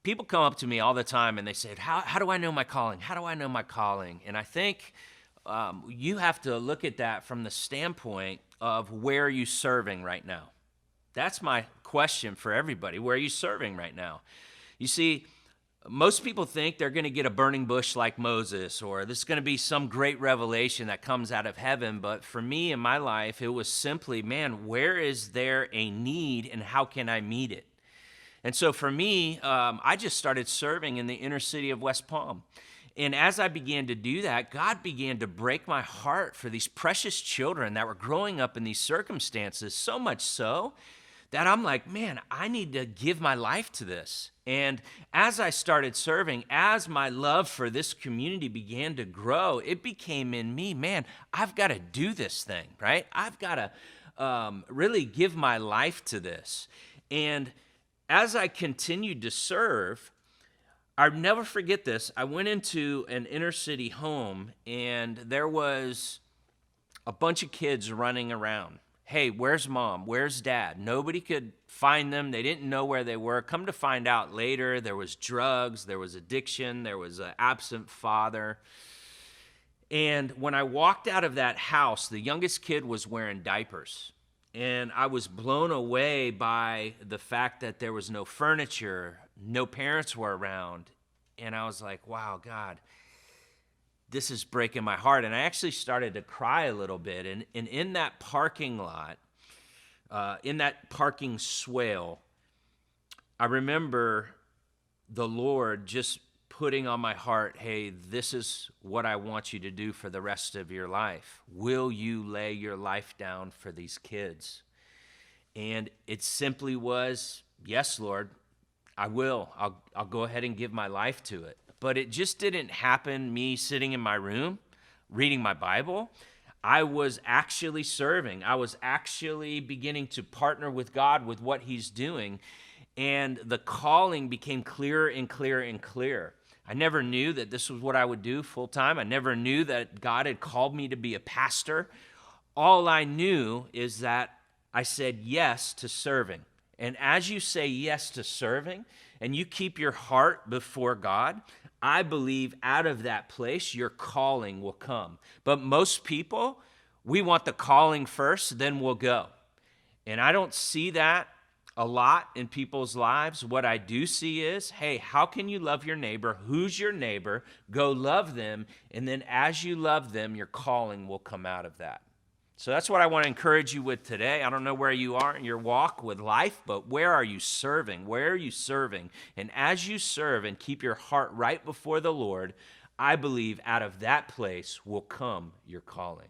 people come up to me all the time and they say, how do I know my calling? How do I know my calling? And I think you have to look at that from the standpoint of where are you serving right now? That's my question for everybody. Where are you serving right now? You see, most people think they're going to get a burning bush like Moses, or this is going to be some great revelation that comes out of heaven. But for me in my life, it was simply, man, where is there a need and how can I meet it? And so for me, I just started serving in the inner city of West Palm. And as I began to do that, God began to break my heart for these precious children that were growing up in these circumstances, so much so that I'm like, man, I need to give my life to this. And as I started serving, as my love for this community began to grow, it became in me, man, I've got to do this thing, right? I've got to really give my life to this. And as I continued to serve, I'll never forget this. I went into an inner city home, and there was a bunch of kids running around. Hey, where's mom? Where's dad? Nobody could find them. They didn't know where they were. Come to find out later, there was drugs, there was addiction, there was an absent father. And when I walked out of that house, the youngest kid was wearing diapers. And I was blown away by the fact that there was no furniture, no parents were around. And I was like, wow, God, this is breaking my heart. And I actually started to cry a little bit. And in that parking lot, in that parking swale, I remember the Lord just putting on my heart, hey, this is what I want you to do for the rest of your life. Will you lay your life down for these kids? And it simply was, yes, Lord, I will. I'll go ahead and give my life to it. But it just didn't happen me sitting in my room reading my Bible. I was actually serving. I was actually beginning to partner with God with what he's doing. And the calling became clearer and clearer and clearer. I never knew that this was what I would do full time. I never knew that God had called me to be a pastor. All I knew is that I said yes to serving. And as you say yes to serving and you keep your heart before God, I believe out of that place, your calling will come. But most people, we want the calling first, then we'll go. And I don't see that a lot in people's lives. What I do see is, hey, how can you love your neighbor? Who's your neighbor? Go love them. And then as you love them, your calling will come out of that. So that's what I want to encourage you with today. I don't know where you are in your walk with life, but where are you serving? Where are you serving? And as you serve and keep your heart right before the Lord, I believe out of that place will come your calling.